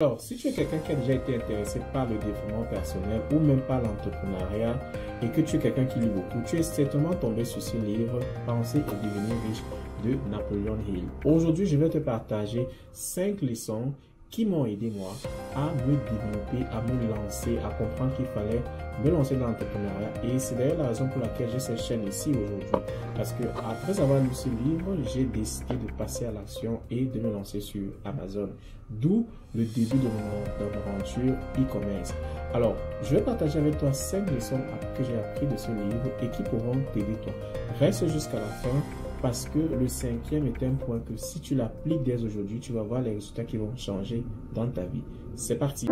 Alors, si tu es quelqu'un qui a déjà été intéressé par le développement personnel ou même par l'entrepreneuriat et que tu es quelqu'un qui lit beaucoup, tu es certainement tombé sur ce livre « Penser et devenir riche » de Napoleon Hill. Aujourd'hui, je vais te partager 5 leçons qui m'ont aidé moi à me développer, à me lancer, à comprendre qu'il fallait me lancer dans l'entrepreneuriat. Et c'est d'ailleurs la raison pour laquelle j'ai cette chaîne ici aujourd'hui. Parce que après avoir lu ce livre, j'ai décidé de passer à l'action et de me lancer sur Amazon. D'où le début de mon aventure e-commerce. Alors, je vais partager avec toi 5 leçons que j'ai appris de ce livre et qui pourront t'aider toi. Reste jusqu'à la fin. Parce que le 5e est un point que si tu l'appliques dès aujourd'hui, tu vas voir les résultats qui vont changer dans ta vie. C'est parti!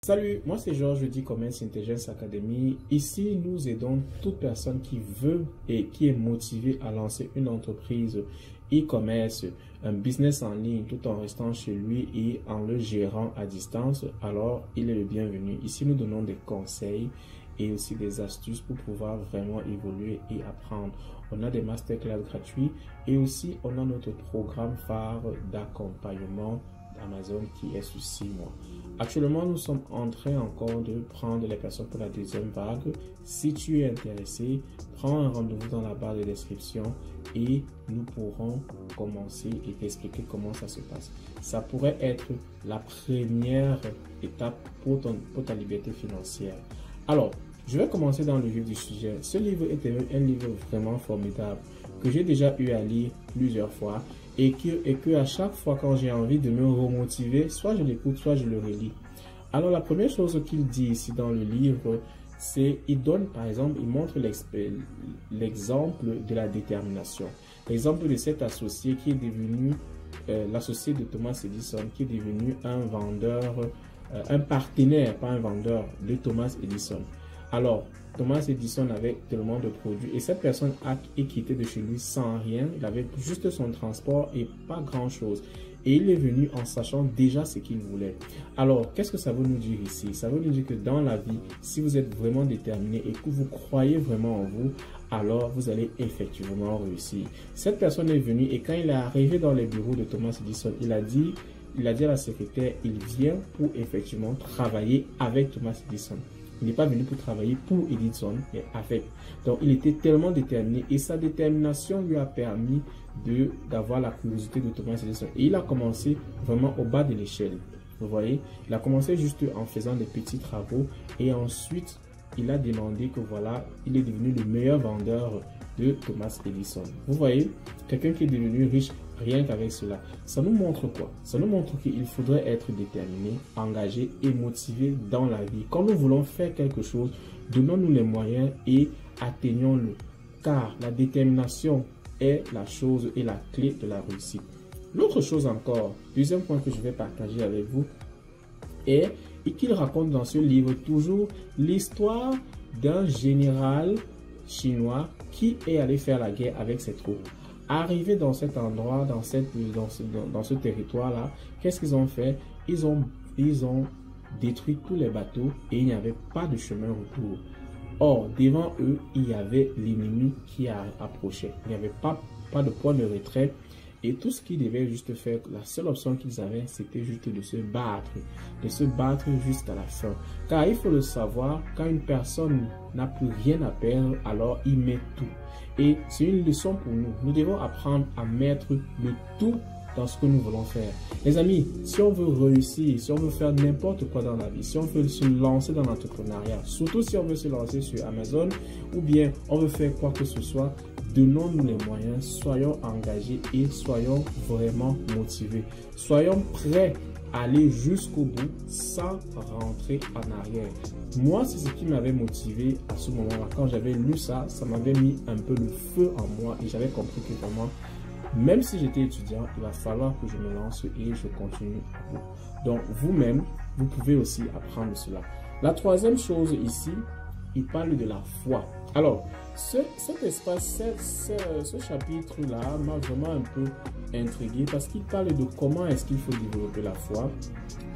Salut, moi c'est Georges d'e-commerce Intelligence Academy. Ici, nous aidons toute personne qui veut et qui est motivée à lancer une entreprise e-commerce, un business en ligne tout en restant chez lui et en le gérant à distance. Alors, il est le bienvenu. Ici, nous donnons des conseils et aussi des astuces pour pouvoir vraiment évoluer et apprendre. On a des masterclass gratuits et aussi on a notre programme phare d'accompagnement Amazon qui est sur 6 mois. Actuellement, nous sommes en train encore de prendre les personnes pour la deuxième vague. Si tu es intéressé, prends un rendez-vous dans la barre de description et nous pourrons commencer et t'expliquer comment ça se passe. Ça pourrait être la première étape pour ta liberté financière. Alors, je vais commencer dans le vif du sujet. Ce livre est un livre vraiment formidable que j'ai déjà eu à lire plusieurs fois et que à chaque fois quand j'ai envie de me remotiver, soit je l'écoute, soit je le relis. Alors la première chose qu'il dit ici dans le livre, c'est il donne par exemple, il montre l'exemple de la détermination. L'exemple de cet associé qui est devenu l'associé de Thomas Edison, qui est devenu un vendeur, un partenaire, pas un vendeur, de Thomas Edison. Alors, Thomas Edison avait tellement de produits et cette personne a quitté de chez lui sans rien. Il avait juste son transport et pas grand chose. Et il est venu en sachant déjà ce qu'il voulait. Alors, qu'est-ce que ça veut nous dire ici? Ça veut nous dire que dans la vie, si vous êtes vraiment déterminé et que vous croyez vraiment en vous, alors vous allez effectivement réussir. Cette personne est venue et quand il est arrivé dans les bureaux de Thomas Edison, il a dit à la secrétaire, il vient pour effectivement travailler avec Thomas Edison. Il n'est pas venu pour travailler pour Edison, mais avec. Donc, il était tellement déterminé et sa détermination lui a permis d'avoir la curiosité de Thomas Edison. Et il a commencé vraiment au bas de l'échelle. Vous voyez, il a commencé juste en faisant des petits travaux et ensuite, il a demandé que voilà, il est devenu le meilleur vendeur de Thomas Edison. Vous voyez, quelqu'un qui est devenu riche rien qu'avec cela. Ça nous montre quoi? Ça nous montre qu'il faudrait être déterminé, engagé et motivé dans la vie. Quand nous voulons faire quelque chose, donnons-nous les moyens et atteignons-le. Car la détermination est la chose et la clé de la réussite. L'autre chose encore, deuxième point que je vais partager avec vous, est qu'il raconte dans ce livre toujours l'histoire d'un général chinois qui est allé faire la guerre avec ses troupes. Arrivé dans cet endroit, dans ce territoire-là, qu'est-ce qu'ils ont fait? Ils ont détruit tous les bateaux et il n'y avait pas de chemin retour. Or, devant eux, il y avait l'ennemi qui approchait. Il n'y avait pas de point de retrait. Et tout ce qu'ils devaient juste faire, la seule option qu'ils avaient, c'était juste de se battre jusqu'à la fin. Car il faut le savoir, quand une personne n'a plus rien à perdre, alors il met tout. Et c'est une leçon pour nous. Nous devons apprendre à mettre le tout dans ce que nous voulons faire. Les amis, si on veut réussir, si on veut faire n'importe quoi dans la vie, si on veut se lancer dans l'entrepreneuriat, surtout si on veut se lancer sur Amazon, ou bien on veut faire quoi que ce soit, donnons-nous les moyens, soyons engagés et soyons vraiment motivés. Soyons prêts à aller jusqu'au bout sans rentrer en arrière. Moi, c'est ce qui m'avait motivé à ce moment-là. Quand j'avais lu ça, ça m'avait mis un peu le feu en moi et j'avais compris que vraiment, même si j'étais étudiant, il va falloir que je me lance et je continue à bout. Donc, vous-même, vous pouvez aussi apprendre cela. La troisième chose ici, il parle de la foi. Alors, cet espace, ce chapitre-là m'a vraiment un peu intrigué parce qu'il parle de comment est-ce qu'il faut développer la foi.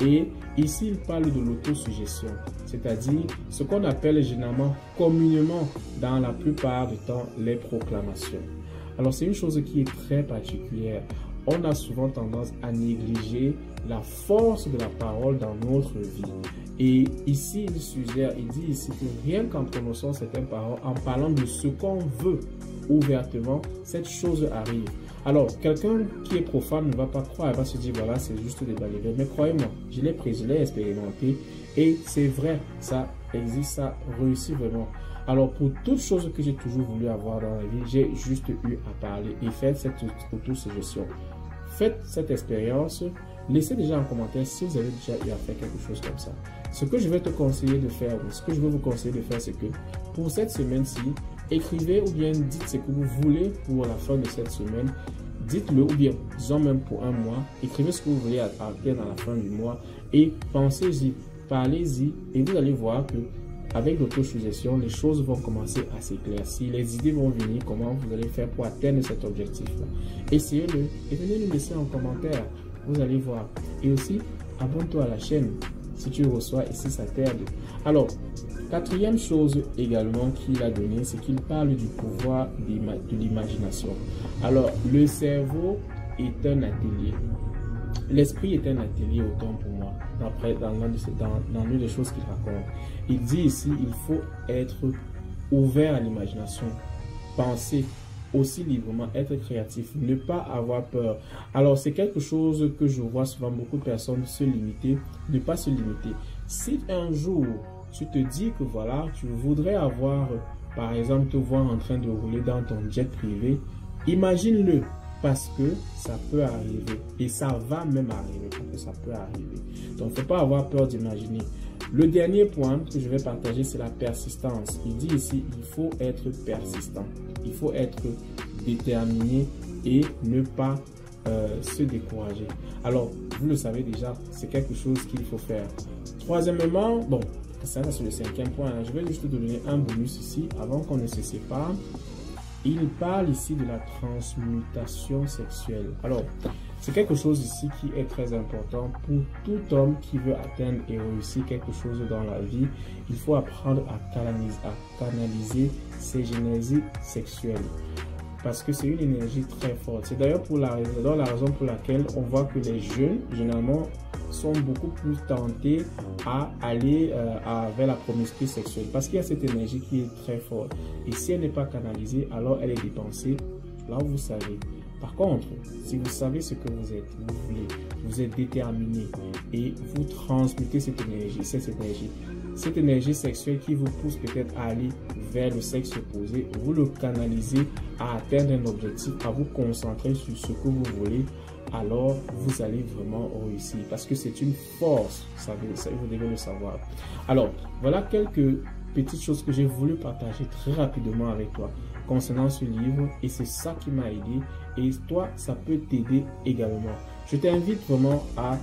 Et ici, il parle de l'autosuggestion, c'est-à-dire ce qu'on appelle généralement communément dans la plupart du temps les proclamations. Alors, c'est une chose qui est très particulière. On a souvent tendance à négliger la force de la parole dans notre vie. Et ici, il suggère, il dit ici que rien qu'en prononçant certaines paroles, en parlant de ce qu'on veut ouvertement, cette chose arrive. Alors, quelqu'un qui est profane ne va pas croire, il va se dire, voilà, c'est juste des balivernes. Mais croyez-moi, je l'ai pris, je l'ai expérimenté et c'est vrai, ça existe, ça réussit vraiment. Alors, pour toute chose que j'ai toujours voulu avoir dans la vie, j'ai juste eu à parler et faire cette autosuggestion. Faites cette expérience. Laissez déjà en commentaire si vous avez déjà eu à faire quelque chose comme ça. Ce que je vais te conseiller de faire, ou ce que je vais vous conseiller de faire, c'est que pour cette semaine-ci, écrivez ou bien dites ce que vous voulez pour la fin de cette semaine. Dites-le ou bien, disons même pour un mois, écrivez ce que vous voulez atteindre à la fin du mois et pensez-y, parlez-y et vous allez voir que avec l'autosuggestion, les choses vont commencer à s'éclaircir, les idées vont venir, comment vous allez faire pour atteindre cet objectif-là. Essayez-le et venez nous laisser en commentaire, vous allez voir. Et aussi, abonne-toi à la chaîne si tu reçois et si ça t'aide. Alors, quatrième chose également qu'il a donné, c'est qu'il parle du pouvoir de l'imagination. Alors, le cerveau est un atelier. L'esprit est un atelier autant pour moi, dans l'une des choses qu'il raconte. Il dit ici, il faut être ouvert à l'imagination, penser aussi librement, être créatif, ne pas avoir peur. Alors, c'est quelque chose que je vois souvent beaucoup de personnes se limiter, ne pas se limiter. Si un jour, tu te dis que voilà, tu voudrais avoir, par exemple, te voir en train de rouler dans ton jet privé, imagine-le. Parce que ça peut arriver et ça va même arriver parce que ça peut arriver. Donc, il ne faut pas avoir peur d'imaginer. Le dernier point que je vais partager, c'est la persistance. Il dit ici, il faut être persistant. Il faut être déterminé et ne pas se décourager. Alors, vous le savez déjà, c'est quelque chose qu'il faut faire. Troisièmement, bon, ça c'est le cinquième point. Je vais juste te donner un bonus ici avant qu'on ne se sépare. Il parle ici de la transmutation sexuelle. Alors, c'est quelque chose ici qui est très important pour tout homme qui veut atteindre et réussir quelque chose dans la vie. Il faut apprendre à canaliser ses énergies sexuelles. Parce que c'est une énergie très forte. C'est d'ailleurs la raison pour laquelle on voit que les jeunes, généralement, sont beaucoup plus tentés à aller vers la promiscuité sexuelle. Parce qu'il y a cette énergie qui est très forte. Et si elle n'est pas canalisée, alors elle est dépensée là où vous savez. Par contre, si vous savez ce que vous êtes, vous voulez, vous êtes déterminé et vous transmettez cette énergie sexuelle qui vous pousse peut-être à aller vers le sexe opposé, vous le canalisez à atteindre un objectif, à vous concentrer sur ce que vous voulez, alors vous allez vraiment réussir parce que c'est une force, vous devez le savoir. Alors, voilà quelques petites choses que j'ai voulu partager très rapidement avec toi concernant ce livre et c'est ça qui m'a aidé et toi, ça peut t'aider également. Je t'invite vraiment à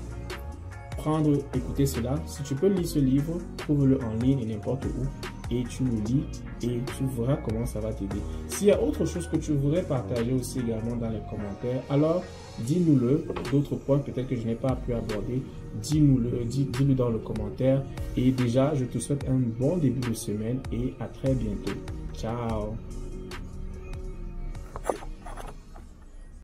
écouter cela. Si tu peux lire ce livre, trouve-le en ligne et n'importe où et tu le lis et tu verras comment ça va t'aider. S'il y a autre chose que tu voudrais partager aussi également dans les commentaires, alors dis-nous-le. D'autres points peut-être que je n'ai pas pu aborder, dis-le dans le commentaire. Et déjà, je te souhaite un bon début de semaine et à très bientôt. Ciao!